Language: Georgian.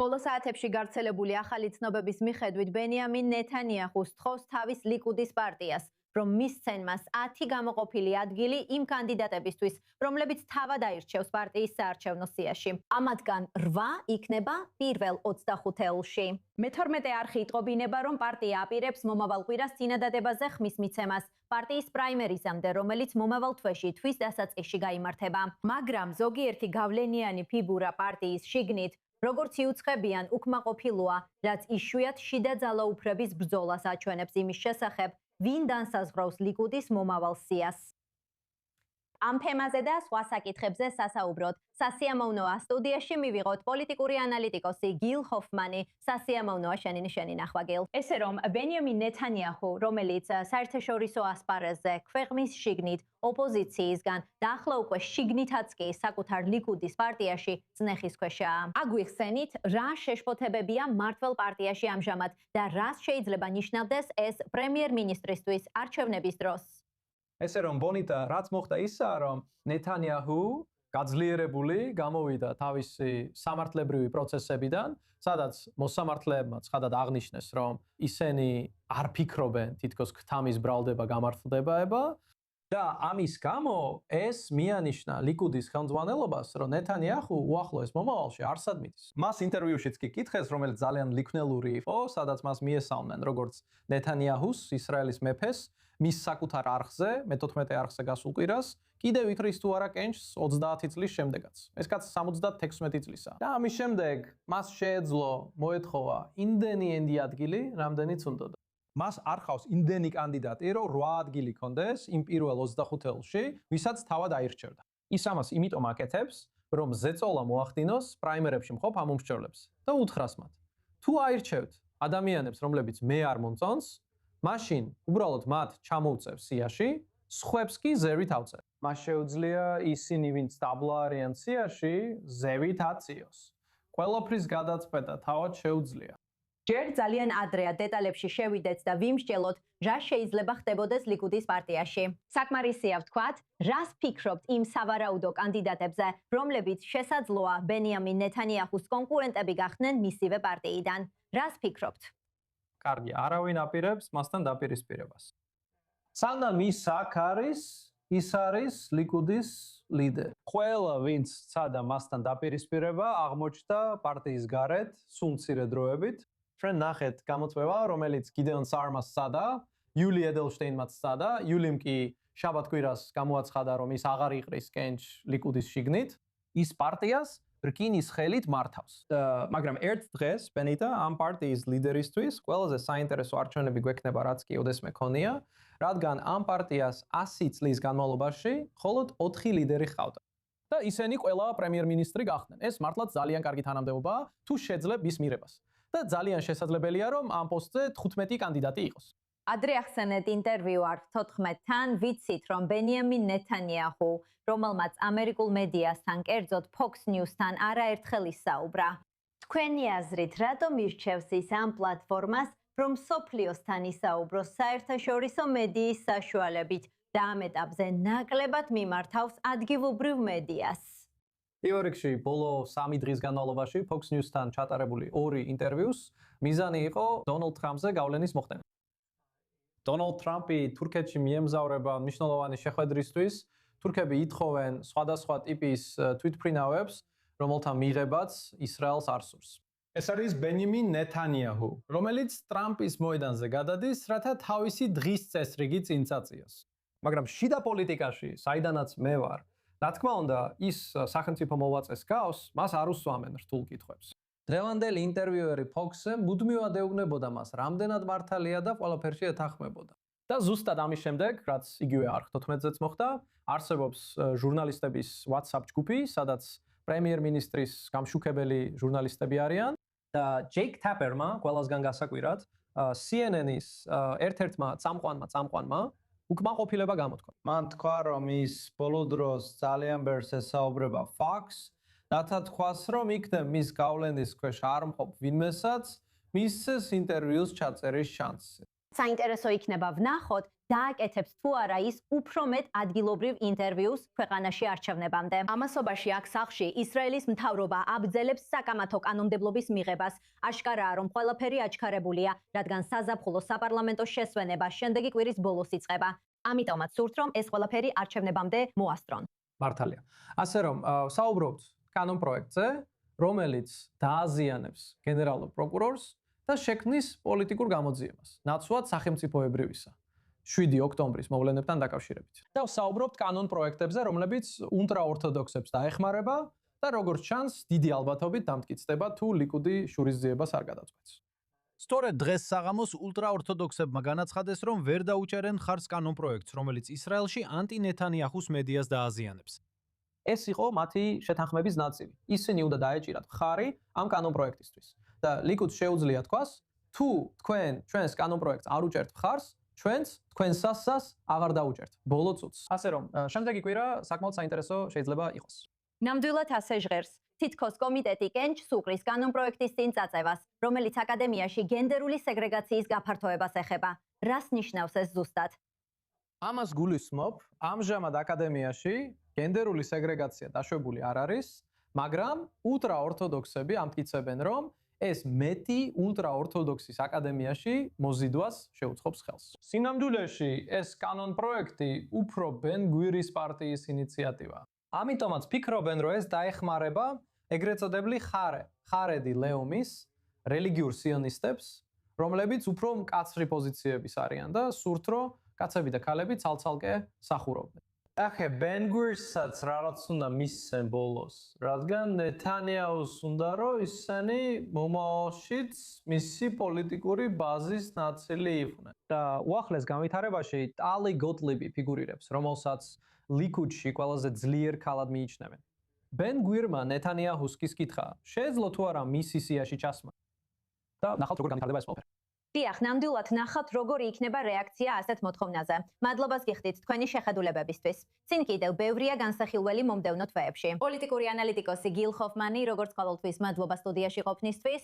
ბოლო საათებში გავრცელებული ახალი ცნობების მიხედვით ბენიამინ ნეთანიაჰუს თხოვს თავის ლიკუდის პარტიას, რომ მისცენ მას 10 გამოყოფილი ადგილი იმ კანდიდატებისთვის, რომლებიც თავად აირჩევს პარტიის საარჩევნო სიაში. ამათგან 8 იქნება პირველ 25 თეულში. მე-12 არხი იტყობინება, რომ პარტია აპირებს მომავალ კვირას წინადადებაზე ხმის მიცემას პარტიის პრაიმერიზამდე, რომელიც მომავალ თვეში თვის დასაწყისში გაიმართება. მაგრამ ზოგიერთი გავლენიანი ფიგურა პარტიის შიგნით როგორც იუწყებიან, უკმაყოფილოა, რაც იშვიათ შიდა ძალაუფლების ბრძოლას აჩვენებს იმის შესახებ, ვინ განსაზღვრავს ლიკუდის მომავალ სიას. ამ თემაზე და სხვა საკითხებზე სასაუბროთ. სასიამოვნოა სტუდიაში მივიღოთ პოლიტიკური ანალიტიკოსი გილ ჰოფმანი. სასიამოვნოა შენი ნახვა გილ. ესე რომ ბენიამინ ნეთანიაჰუ, რომელიც საერთაშორისო ასპარეზზე ქვეყნის შიგნით ოპოზიციისგან და ახლა უკვე შიგნითაც კი საკუთარ ლიკუდის პარტიაში წნეხის ქვეშაა. აგვიხსენით, რა შეშფოთებებია მმართველ პარტიაში ამჟამად და რას შეიძლება ნიშნავდეს ეს პრემიერ-მინისტრისთვის არჩევნების დროს. ესე რომ ბონიტა, რაც მოხდა ისაა, რომ ნეთანიაჰუ გაძლიერებული გამოვიდა თავისი სამართლებრივი პროცესებიდან, სადაც მოსამართლეებმა ცხადად აღნიშნეს, რომ ისინი არ ფიქრობენ თითქოს ქთამის ბრალდება გამართლდებაება და ამის გამო ეს მიანიშნა ლიკუდის ხელმძღვანელობას, რომ ნეთანიაჰუ უახლოეს მომავალში არსად მიდის. მას ინტერვიუშიც კი კითხეს, რომელიც ძალიან ლიქნელური იყო, სადაც მას მიესალმნენ როგორც ნეთანიაჰუს, ისრაელის მეფეს, მის საკუთარ არხზე, მე-14 არხზე გასულ კვირას, კიდევ ითვლის თუ არა კენჭს 30 წლის შემდეგაც. ეს კაცი 76 წლისაა. და ამის შემდეგ მას შეეძლო მოეთხოვა იმდენი ადგილი, რამდენიც უნდოდა. მას არ ხავს იმდენი კანდიდატი, რომ 8 ადგილი კონდეს იმ პირველ 25 თეულში, ვისაც თავად აირჩევდა. ის ამას იმიტომ აკეთებს, რომ ზეწოლა მოახდინოს პრაიმერებში მყოფ ამომრჩევლებს და უთხრას მათ: თუ აირჩევთ ადამიანებს, რომლებიც მე არ მომწონს, მაშინ უბრალოდ მათ ჩამოვწევ სიაში, სხვებს კი ზევით ავწევ. მას შეუძლია ისინი, ვინც დაბლა არიან სიაში, ზევით აწიოს. ყველაფრის გადაწყვეტა თავად შეუძლია. ჯერ ძალიან ადრეა დეტალებში შევიდეთ და ვიმსჯელოთ, რა შეიძლება ხდებოდეს ლიკუდის პარტიაში. საკმარისია ვთქვათ, რას ფიქრობთ იმ სავარაუდო კანდიდატებზე, რომლებიც შესაძლოა ბენიამინ ნეთანიაჰუს კონკურენტები გახდნენ მისივე პარტიიდან. რას ფიქრობთ? კარგი, არავინ აპირებს მასთან დაპირისპირებას. სანამ ის აქ არის, ის არის ლიკუდის ლიდერი. ყველა ვინც სცადა მასთან დაპირისპირება, აღმოჩნდა პარტიის გარეთ, სულ მცირე დროებით. ჩვენ ნახეთ გამოწვევა, რომელიც გიდეონ სარმას სცადა, იული ედელშტეინმაც სცადა, იულიმ კი შაბათ-კვირას გამოაცხადა, რომ ის აღარ იყრის კენჭს ლიკუდის შიგნით, ის პარტიას რკინის ხელით მართავს. მაგრამ ერთ დღეს ბენიტა ამ პარტიის ლიდერისთვის ყველაზე საინტერესო არჩევნები გვექნება, რაც კი ოდესმე ქონია, რადგან ამ პარტიას 100 წლის განმავლობაში მხოლოდ 4 ლიდერი ჰყავდა. და ისინი ყველა პრემიერ-მინისტრი გახდნენ. ეს მართლაც ძალიან კარგი თანამდებობაა, თუ შეძლებ ის მიღებას. და ძალიან შესაძლებელია, რომ ამ პოსტზე 15 კანდიდატი იყოს. ადრე ახსენეთ ინტერვიუ არქ 14-თან, ვიცით, რომ ბენიამინ ნეთანიაჰუ, რომელმაც ამერიკულ მედიასთან, კერძოდ Fox News-თან არაერთხელ ისაუბრა. თქვენი აზრით, რატომ ირჩევს ის ამ პლატფორმას, რომ სოფლიოსთან ისაუბროს საერთაშორისო medიის საშუალებით და ამ ეტაპზე ნაკლებად მიმართავს ადგილობრივ მედიას? პირველ რიგში, ბოლო 3 დღის განმავლობაში Fox News-თან ჩატარებული 2 ინტერვიუს მიზანი იყო დონალდ ტრამპზე გავლენის მოხდენა. დონალდ ტრამპი თურქეთში მიემგზავრება მნიშვნელოვანი შეხვედრისთვის, თურქები ითხოვენ სხვადასხვა ტიპის თვითმფრინავებს, რომელთა მიღებაც ისრაელს არ სურს. ეს არის ბენიამინ ნეთანიაჰუ, რომელიც ტრამპის მოედანზე გადადის, რათა თავისი დღის წესრიგი წინ წაწიოს. მაგრამ შიდა პოლიტიკაში, საიდანაც მე ვარ, რა თქმა უნდა, ის სახელმწიფო მოვაწეს გავს, მას არ უსვამენ რთულ კითხვებს. დღევანდელი ინტერვიუერი Fox-ზე მუდმივად ეუბნებოდა მას, რამდენად მართალია და ყველაფერში ეთანხმებოდა. და ზუსტად ამის შემდეგ, რაც იგივე არქ 14-ზეც მოხდა, არსებობს ჟურნალისტების WhatsApp ჯგუფი, სადაც პრემიერ-მინისტრის გამშუქებელი ჟურნალისტები არიან და ჯეიკ თაპერმა, ყველასგან გასაკვირად, CNN-ის ერთ-ერთმა წამყვანმა უკმაყოფილება გამოთქვა. მან თქვა, რომ ის ბოლო დროს ძალიან ბევრს ესაუბრება Fox, რათა თქვას, რომ იქნებ მის გავლენის ქვეშ არ მყოფ ვინმესაც მისცეს ინტერვიუს ჩაწერის შანსი. საინტერესო იქნება ვნახოთ, დააკეთებს თუ არა ის უფრო მეტ ადგილობრივ ინტერვიუს ქვეყანაში არჩევნებამდე. ამასობაში აქ სახლში ისრაელის მთავრობა აბრძელებს საკამათო კანონმდებლობის მიღებას. აშკარაა, რომ ყველაფერი აჩქარებულია, რადგან საზაფხულო საპარლამენტო შესვენება შემდეგი კვირის ბოლოს იწყება. ამიტომაც სურთ, რომ ეს ყველაფერი არჩევნებამდე მოასწრონ. მართალია. ასე რომ საუბრობთ კანონპროექტზე, რომელიც დააზიანებს გენერალურ პროკურორს და შექმნის პოლიტიკურ გამოძიებას, ნაცვლად სახელმწიფოებრივისა. 7 ოქტომბრის მოვლენებთან დაკავშირებით. და საუბრობთ კანონპროექტებზე, რომლებიც ულტრაორთოდოქსებს დაეხმარება და როგორც ჩანს, დიდი ალბათობით დამტკიცდება თუ ლიკუდი შურისძიებას არ გადაწყვეტს. სწორედ დღეს საღამოს ულტრაორთოდოქსებმა განაცხადეს, რომ ვერ დაუჭერენ ხარს კანონპროექტს, რომელიც ისრაელში ანტინეთანიაჰუს მედიას დააზიანებს. ეს იყო მათი შეთანხმების ნაწილი. ისინი უნდა დაეჭირათ მხარი ამ კანონპროექტისთვის. და ლიკუდს შეუძლია თქვას, თუ თქვენ ჩვენს კანონპროექტს არ უჭერთ მხარს, ჩვენც თქვენ სასას აღარ დაუჭერთ. ბოლო წუთს. ასე რომ, შემდეგი კვირა საკმაოდ საინტერესო შეიძლება იყოს. ნამდვილად ასე ჟღერს. თითქოს კომიტეტი კენჭს უკრის კანონპროექტის წინ წაწევას, რომელიც აკადემიაში გენდერული სეგრეგაციის გაფართოებას ეხება. რას ნიშნავს ეს ზუსტად? ამას გულისხმობ, ამჟამად აკადემიაში გენდერული სეგრეგაცია დაშვებული არ არის, მაგრამ ულტრაორთოდოქსები ამტკიცებენ, რომ ეს მეტი ულტრაორთოდოქსის აკადემიაში მოზიდვას შეუწყობს ხელს. სინამდვილეში ეს კანონპროექტი უფრო ბენ გვირის პარტიის ინიციატივაა. ამიტომაც ფიქრობენ, რომ ეს დაეხმარება ეგრეთ წოდებული ხარედი ლეუმის რელიგიურ სიონისტებს, რომლებიც უფრო მკაცრი პოზიციების არიან და სურთ, რომ კაცები და ქალები ცალ-ცალკე სახურობდნენ. ახე ბენ გვირსაც რაღაც უნდა მისცენ ბოლოს, რადგან ნეთანიაჰუს უნდა რომ ისინი მომავალშიც მისი პოლიტიკური ბაზის ნაწილი იყვნენ. და უახლეს განვითარებაში ტალი გოტლიბი ფიგურირებს, რომელსაც ლიკუდში ყველაზე ძლიერ ქალად მიიჩნევენ. ბენ გვირმა ნეთანიაჰუს კითხა, შეეძლო თუ არა მისი სიაში ჩასმა? და ნახავთ როგორ განვითარდება ეს ყველაფერი. დიახ, ნამდვილად ნახავთ როგორი იქნება რეაქცია ასეთ მოთხოვნაზე. მადლობას გიხდით თქვენი შეხედულებებისთვის. წინ კიდევ ბევრია განსახილველი მომდევნო თვეებში. პოლიტიკური ანალიტიკოსი გილ ხოფმანი, როგორც ყოველთვის, მადლობა სტუდიაში ყოფნისთვის.